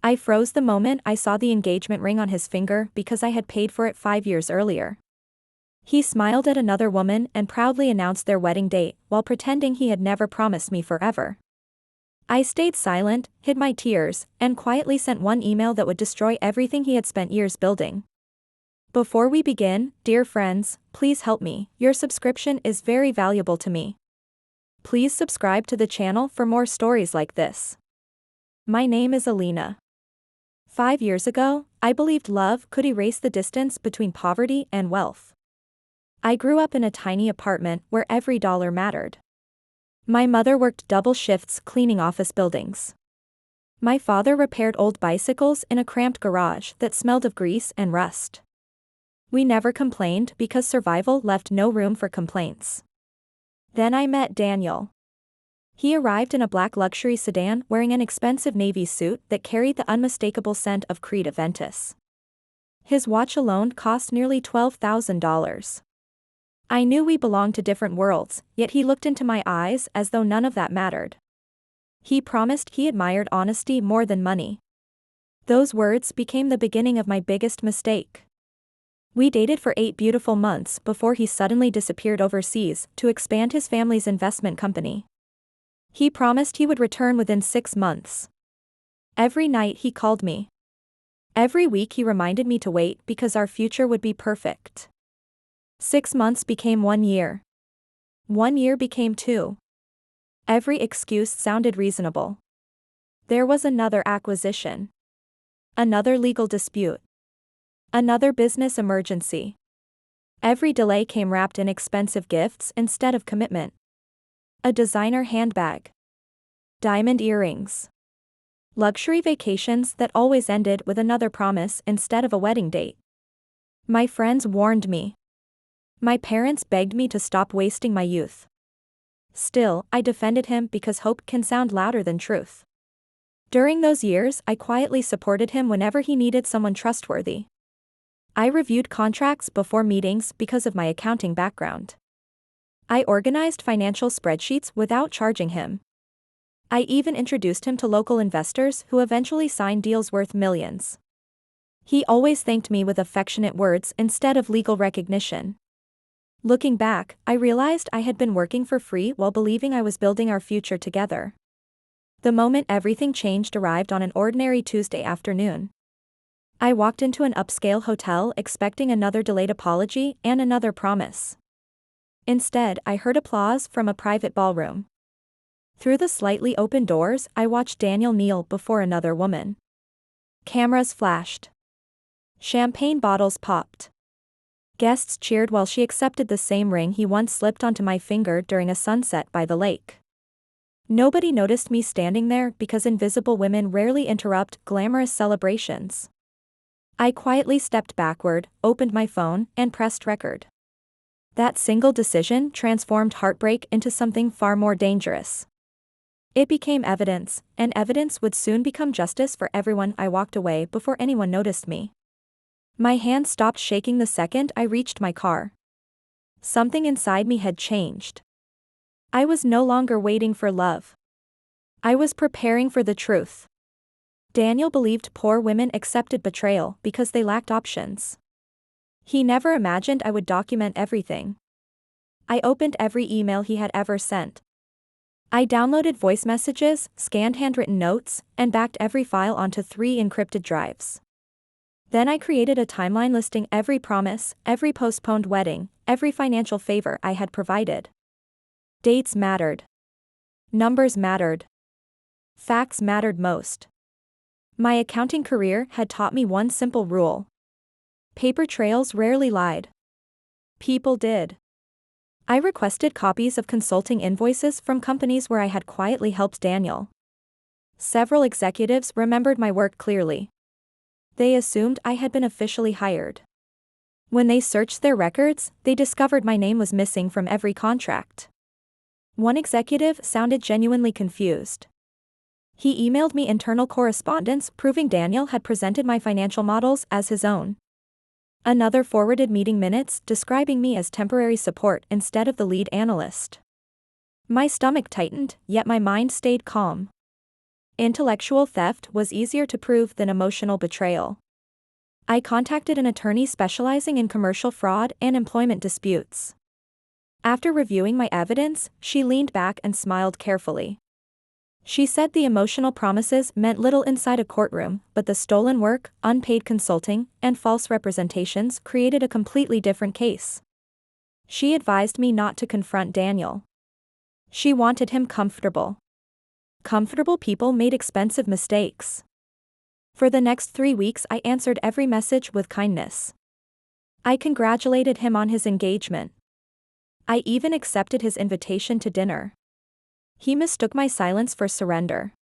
I froze the moment I saw the engagement ring on his finger because I had paid for it 5 years earlier. He smiled at another woman and proudly announced their wedding date while pretending he had never promised me forever. I stayed silent, hid my tears, and quietly sent one email that would destroy everything he had spent years building. Before we begin, dear friends, please help me. Your subscription is very valuable to me. Please subscribe to the channel for more stories like this. My name is Alina. 5 years ago, I believed love could erase the distance between poverty and wealth. I grew up in a tiny apartment where every dollar mattered. My mother worked double shifts cleaning office buildings. My father repaired old bicycles in a cramped garage that smelled of grease and rust. We never complained because survival left no room for complaints. Then I met Daniel. He arrived in a black luxury sedan wearing an expensive navy suit that carried the unmistakable scent of Creed Aventus. His watch alone cost nearly $12,000. I knew we belonged to different worlds, yet he looked into my eyes as though none of that mattered. He promised he admired honesty more than money. Those words became the beginning of my biggest mistake. We dated for 8 beautiful months before he suddenly disappeared overseas to expand his family's investment company. He promised he would return within 6 months. Every night he called me. Every week he reminded me to wait because our future would be perfect. 6 months became 1 year. 1 year became 2. Every excuse sounded reasonable. There was another acquisition. Another legal dispute. Another business emergency. Every delay came wrapped in expensive gifts instead of commitment. A designer handbag. Diamond earrings. Luxury vacations that always ended with another promise instead of a wedding date. My friends warned me. My parents begged me to stop wasting my youth. Still, I defended him because hope can sound louder than truth. During those years, I quietly supported him whenever he needed someone trustworthy. I reviewed contracts before meetings because of my accounting background. I organized financial spreadsheets without charging him. I even introduced him to local investors who eventually signed deals worth millions. He always thanked me with affectionate words instead of legal recognition. Looking back, I realized I had been working for free while believing I was building our future together. The moment everything changed arrived on an ordinary Tuesday afternoon. I walked into an upscale hotel expecting another delayed apology and another promise. Instead, I heard applause from a private ballroom. Through the slightly open doors, I watched Daniel kneel before another woman. Cameras flashed. Champagne bottles popped. Guests cheered while she accepted the same ring he once slipped onto my finger during a sunset by the lake. Nobody noticed me standing there because invisible women rarely interrupt glamorous celebrations. I quietly stepped backward, opened my phone, and pressed record. That single decision transformed heartbreak into something far more dangerous. It became evidence, and evidence would soon become justice for everyone. I walked away before anyone noticed me. My hand stopped shaking the second I reached my car. Something inside me had changed. I was no longer waiting for love. I was preparing for the truth. Daniel believed poor women accepted betrayal because they lacked options. He never imagined I would document everything. I opened every email he had ever sent. I downloaded voice messages, scanned handwritten notes, and backed every file onto 3 encrypted drives. Then I created a timeline listing every promise, every postponed wedding, every financial favor I had provided. Dates mattered. Numbers mattered. Facts mattered most. My accounting career had taught me one simple rule. Paper trails rarely lied. People did. I requested copies of consulting invoices from companies where I had quietly helped Daniel. Several executives remembered my work clearly. They assumed I had been officially hired. When they searched their records, they discovered my name was missing from every contract. One executive sounded genuinely confused. He emailed me internal correspondence proving Daniel had presented my financial models as his own. Another forwarded meeting minutes describing me as temporary support instead of the lead analyst. My stomach tightened, yet my mind stayed calm. Intellectual theft was easier to prove than emotional betrayal. I contacted an attorney specializing in commercial fraud and employment disputes. After reviewing my evidence, she leaned back and smiled carefully. She said the emotional promises meant little inside a courtroom, but the stolen work, unpaid consulting, and false representations created a completely different case. She advised me not to confront Daniel. She wanted him comfortable. Comfortable people made expensive mistakes. For the next 3 weeks, I answered every message with kindness. I congratulated him on his engagement. I even accepted his invitation to dinner. He mistook my silence for surrender.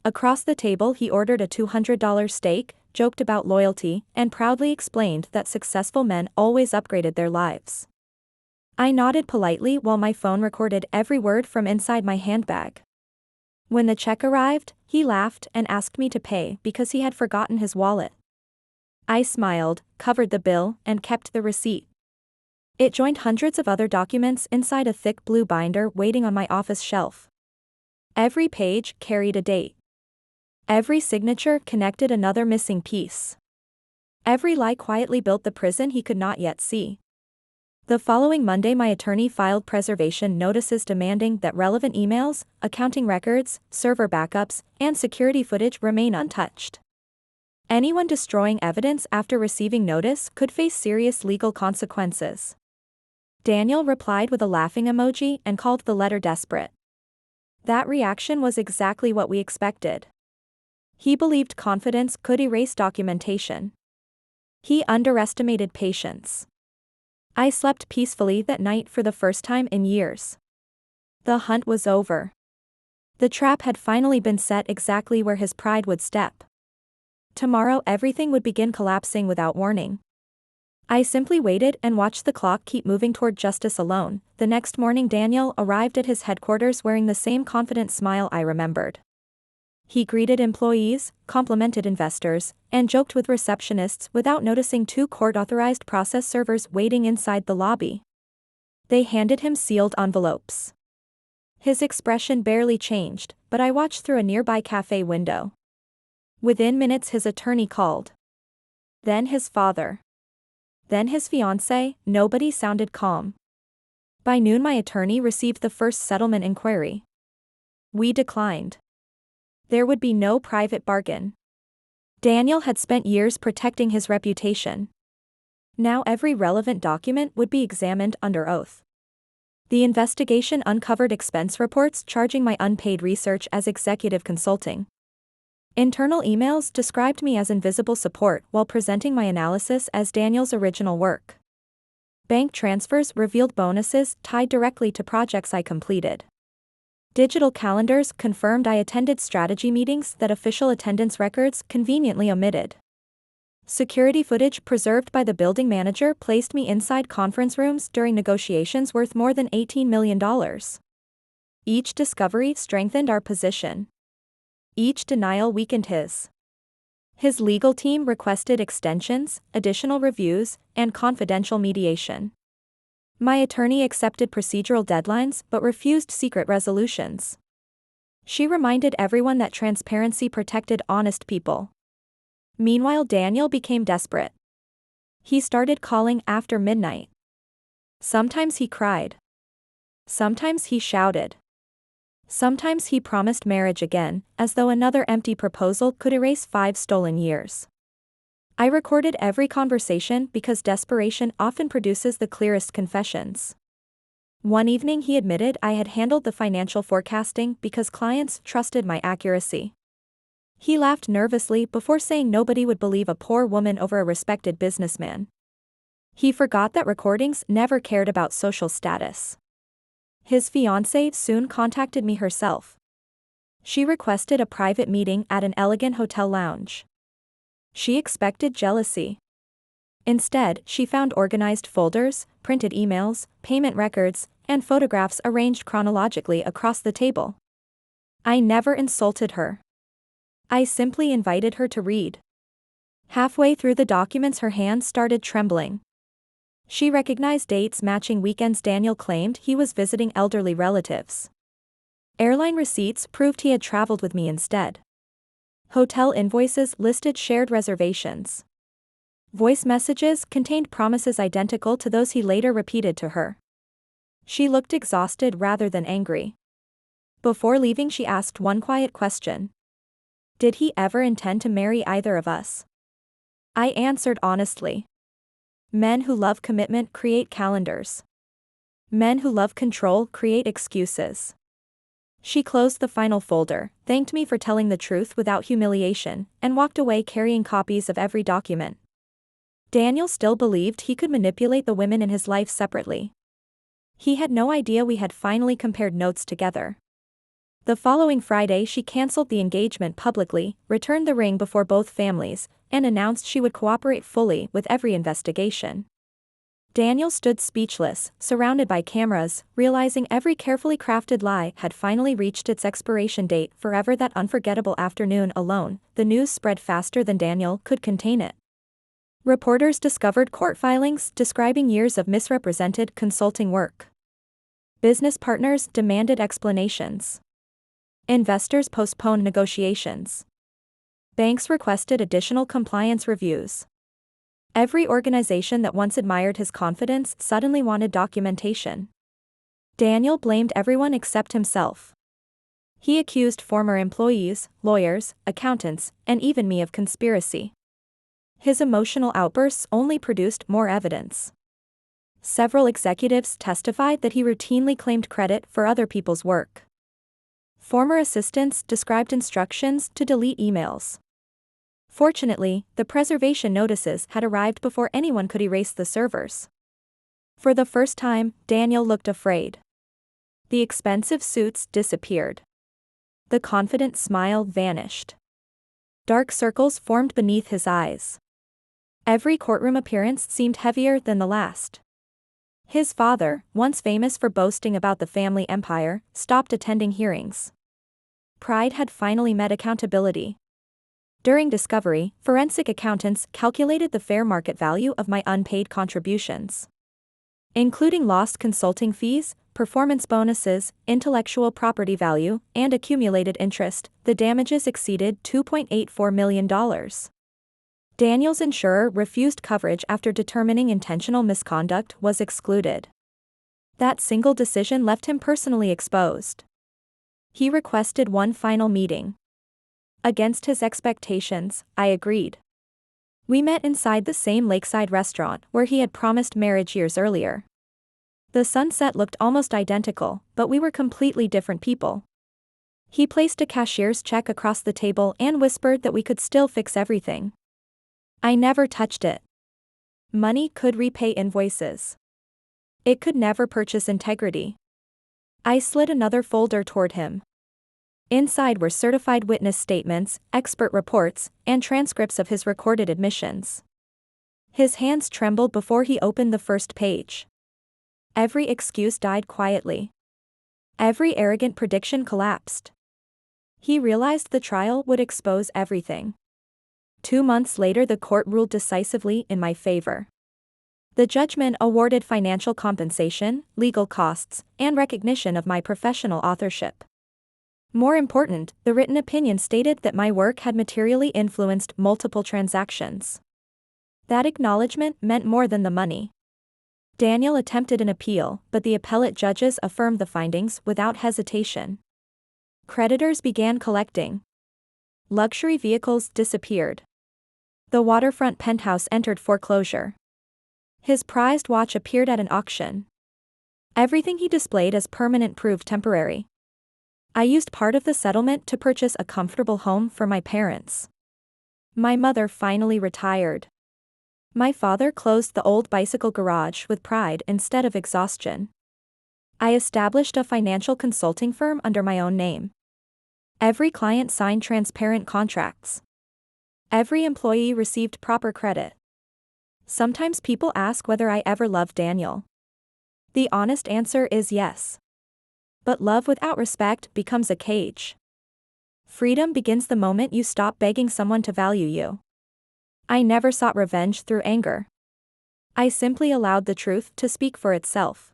Across the table, he ordered a $200 steak, joked about loyalty, and proudly explained that successful men always upgraded their lives. I nodded politely while my phone recorded every word from inside my handbag. When the check arrived, he laughed and asked me to pay because he had forgotten his wallet. I smiled, covered the bill, and kept the receipt. It joined hundreds of other documents inside a thick blue binder waiting on my office shelf. Every page carried a date. Every signature connected another missing piece. Every lie quietly built the prison he could not yet see. The following Monday, my attorney filed preservation notices demanding that relevant emails, accounting records, server backups, and security footage remain untouched. Anyone destroying evidence after receiving notice could face serious legal consequences. Daniel replied with a laughing emoji and called the letter desperate. That reaction was exactly what we expected. He believed confidence could erase documentation. He underestimated patience. I slept peacefully that night for the first time in years. The hunt was over. The trap had finally been set exactly where his pride would step. Tomorrow everything would begin collapsing without warning. I simply waited and watched the clock keep moving toward justice alone. The next morning, Daniel arrived at his headquarters wearing the same confident smile I remembered. He greeted employees, complimented investors, and joked with receptionists without noticing 2 court-authorized process servers waiting inside the lobby. They handed him sealed envelopes. His expression barely changed, but I watched through a nearby cafe window. Within minutes, his attorney called. Then his father. Then his fiancée. Nobody sounded calm. By noon, my attorney received the first settlement inquiry. We declined. There would be no private bargain. Daniel had spent years protecting his reputation. Now every relevant document would be examined under oath. The investigation uncovered expense reports charging my unpaid research as executive consulting. Internal emails described me as invisible support while presenting my analysis as Daniel's original work. Bank transfers revealed bonuses tied directly to projects I completed. Digital calendars confirmed I attended strategy meetings that official attendance records conveniently omitted. Security footage preserved by the building manager placed me inside conference rooms during negotiations worth more than $18 million. Each discovery strengthened our position. Each denial weakened his. His legal team requested extensions, additional reviews, and confidential mediation. My attorney accepted procedural deadlines but refused secret resolutions. She reminded everyone that transparency protected honest people. Meanwhile, Daniel became desperate. He started calling after midnight. Sometimes he cried. Sometimes he shouted. Sometimes he promised marriage again, as though another empty proposal could erase 5 stolen years. I recorded every conversation because desperation often produces the clearest confessions. One evening, he admitted I had handled the financial forecasting because clients trusted my accuracy. He laughed nervously before saying nobody would believe a poor woman over a respected businessman. He forgot that recordings never cared about social status. His fiancée soon contacted me herself. She requested a private meeting at an elegant hotel lounge. She expected jealousy. Instead, she found organized folders, printed emails, payment records, and photographs arranged chronologically across the table. I never insulted her. I simply invited her to read. Halfway through the documents, her hands started trembling. She recognized dates matching weekends Daniel claimed he was visiting elderly relatives. Airline receipts proved he had traveled with me instead. Hotel invoices listed shared reservations. Voice messages contained promises identical to those he later repeated to her. She looked exhausted rather than angry. Before leaving, she asked one quiet question. Did he ever intend to marry either of us? I answered honestly. Men who love commitment create calendars. Men who love control create excuses. She closed the final folder, thanked me for telling the truth without humiliation, and walked away carrying copies of every document. Daniel still believed he could manipulate the women in his life separately. He had no idea we had finally compared notes together. The following Friday, she canceled the engagement publicly, returned the ring before both families, and announced she would cooperate fully with every investigation. Daniel stood speechless, surrounded by cameras, realizing every carefully crafted lie had finally reached its expiration date forever. That unforgettable afternoon alone, the news spread faster than Daniel could contain it. Reporters discovered court filings describing years of misrepresented consulting work. Business partners demanded explanations. Investors postponed negotiations. Banks requested additional compliance reviews. Every organization that once admired his confidence suddenly wanted documentation. Daniel blamed everyone except himself. He accused former employees, lawyers, accountants, and even me of conspiracy. His emotional outbursts only produced more evidence. Several executives testified that he routinely claimed credit for other people's work. Former assistants described instructions to delete emails. Fortunately, the preservation notices had arrived before anyone could erase the servers. For the first time, Daniel looked afraid. The expensive suits disappeared. The confident smile vanished. Dark circles formed beneath his eyes. Every courtroom appearance seemed heavier than the last. His father, once famous for boasting about the family empire, stopped attending hearings. Pride had finally met accountability. During discovery, forensic accountants calculated the fair market value of my unpaid contributions. Including lost consulting fees, performance bonuses, intellectual property value, and accumulated interest, the damages exceeded $2.84 million. Daniel's insurer refused coverage after determining intentional misconduct was excluded. That single decision left him personally exposed. He requested one final meeting. Against his expectations, I agreed. We met inside the same lakeside restaurant where he had promised marriage years earlier. The sunset looked almost identical, but we were completely different people. He placed a cashier's check across the table and whispered that we could still fix everything. I never touched it. Money could repay invoices. It could never purchase integrity. I slid another folder toward him. Inside were certified witness statements, expert reports, and transcripts of his recorded admissions. His hands trembled before he opened the first page. Every excuse died quietly. Every arrogant prediction collapsed. He realized the trial would expose everything. 2 months later, the court ruled decisively in my favor. The judgment awarded financial compensation, legal costs, and recognition of my professional authorship. More important, the written opinion stated that my work had materially influenced multiple transactions. That acknowledgement meant more than the money. Daniel attempted an appeal, but the appellate judges affirmed the findings without hesitation. Creditors began collecting. Luxury vehicles disappeared. The waterfront penthouse entered foreclosure. His prized watch appeared at an auction. Everything he displayed as permanent proved temporary. I used part of the settlement to purchase a comfortable home for my parents. My mother finally retired. My father closed the old bicycle garage with pride instead of exhaustion. I established a financial consulting firm under my own name. Every client signed transparent contracts. Every employee received proper credit. Sometimes people ask whether I ever loved Daniel. The honest answer is yes. But love without respect becomes a cage. Freedom begins the moment you stop begging someone to value you. I never sought revenge through anger. I simply allowed the truth to speak for itself.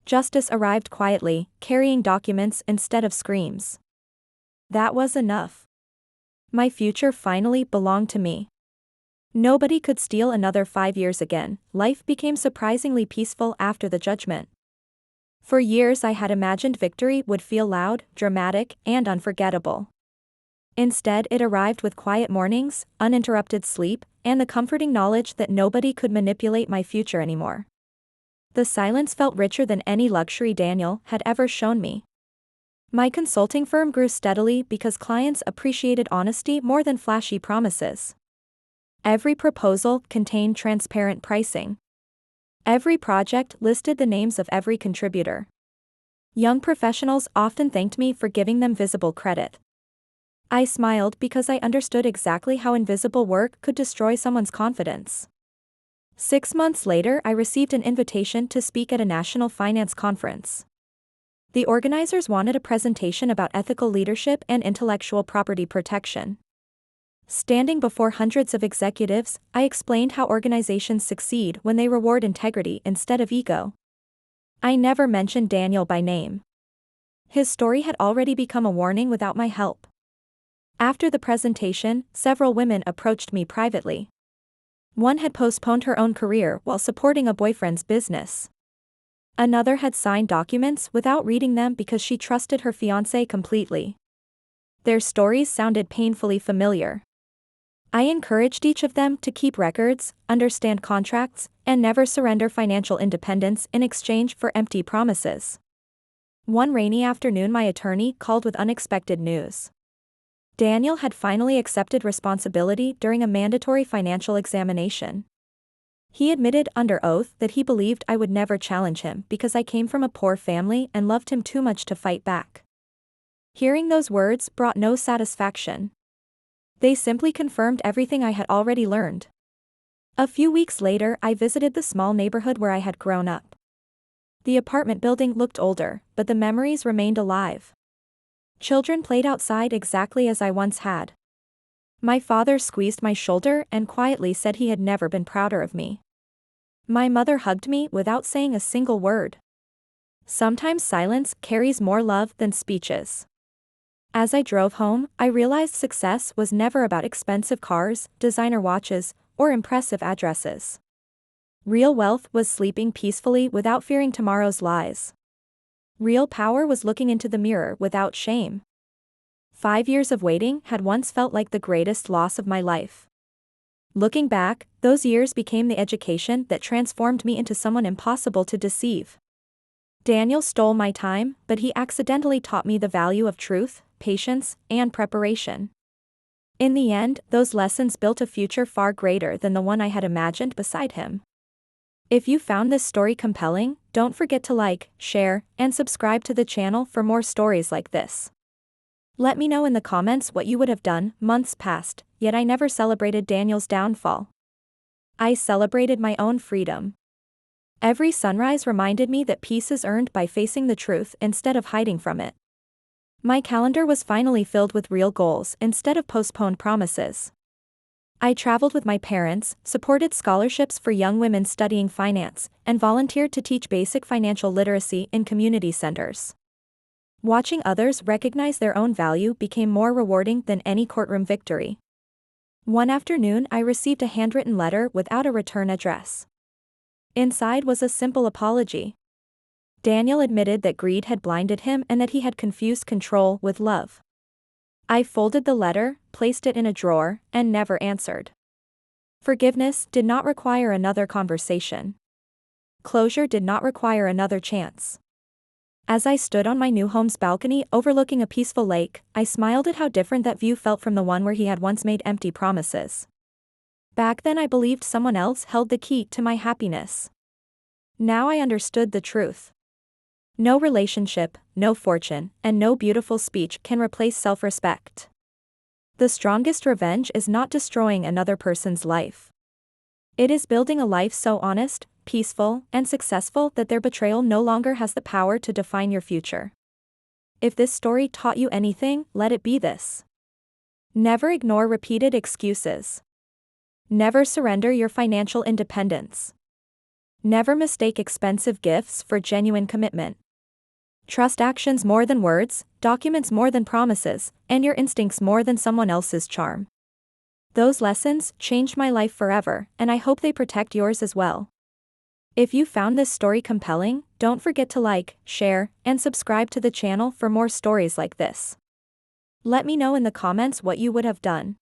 Justice arrived quietly, carrying documents instead of screams. That was enough. My future finally belonged to me. Nobody could steal another 5 years again. Life became surprisingly peaceful after the judgment. For years I had imagined victory would feel loud, dramatic, and unforgettable. Instead, it arrived with quiet mornings, uninterrupted sleep, and the comforting knowledge that nobody could manipulate my future anymore. The silence felt richer than any luxury Daniel had ever shown me. My consulting firm grew steadily because clients appreciated honesty more than flashy promises. Every proposal contained transparent pricing. Every project listed the names of every contributor. Young professionals often thanked me for giving them visible credit. I smiled because I understood exactly how invisible work could destroy someone's confidence. 6 months later, I received an invitation to speak at a national finance conference. The organizers wanted a presentation about ethical leadership and intellectual property protection. Standing before hundreds of executives, I explained how organizations succeed when they reward integrity instead of ego. I never mentioned Daniel by name. His story had already become a warning without my help. After the presentation, several women approached me privately. One had postponed her own career while supporting a boyfriend's business. Another had signed documents without reading them because she trusted her fiancé completely. Their stories sounded painfully familiar. I encouraged each of them to keep records, understand contracts, and never surrender financial independence in exchange for empty promises. One rainy afternoon, my attorney called with unexpected news. Daniel had finally accepted responsibility during a mandatory financial examination. He admitted under oath that he believed I would never challenge him because I came from a poor family and loved him too much to fight back. Hearing those words brought no satisfaction. They simply confirmed everything I had already learned. A few weeks later, I visited the small neighborhood where I had grown up. The apartment building looked older, but the memories remained alive. Children played outside exactly as I once had. My father squeezed my shoulder and quietly said he had never been prouder of me. My mother hugged me without saying a single word. Sometimes silence carries more love than speeches. As I drove home, I realized success was never about expensive cars, designer watches, or impressive addresses. Real wealth was sleeping peacefully without fearing tomorrow's lies. Real power was looking into the mirror without shame. 5 years of waiting had once felt like the greatest loss of my life. Looking back, those years became the education that transformed me into someone impossible to deceive. Daniel stole my time, but he accidentally taught me the value of truth, patience, and preparation. In the end, those lessons built a future far greater than the one I had imagined beside him. If you found this story compelling, don't forget to like, share, and subscribe to the channel for more stories like this. Let me know in the comments what you would have done. Months passed, yet I never celebrated Daniel's downfall. I celebrated my own freedom. Every sunrise reminded me that peace is earned by facing the truth instead of hiding from it. My calendar was finally filled with real goals instead of postponed promises. I traveled with my parents, supported scholarships for young women studying finance, and volunteered to teach basic financial literacy in community centers. Watching others recognize their own value became more rewarding than any courtroom victory. One afternoon, I received a handwritten letter without a return address. Inside was a simple apology. Daniel admitted that greed had blinded him and that he had confused control with love. I folded the letter, placed it in a drawer, and never answered. Forgiveness did not require another conversation. Closure did not require another chance. As I stood on my new home's balcony overlooking a peaceful lake, I smiled at how different that view felt from the one where he had once made empty promises. Back then I believed someone else held the key to my happiness. Now I understood the truth. No relationship, no fortune, and no beautiful speech can replace self-respect. The strongest revenge is not destroying another person's life. It is building a life so honest, peaceful, and successful that their betrayal no longer has the power to define your future. If this story taught you anything, let it be this. Never ignore repeated excuses. Never surrender your financial independence. Never mistake expensive gifts for genuine commitment. Trust actions more than words, documents more than promises, and your instincts more than someone else's charm. Those lessons changed my life forever, and I hope they protect yours as well. If you found this story compelling, don't forget to like, share, and subscribe to the channel for more stories like this. Let me know in the comments what you would have done.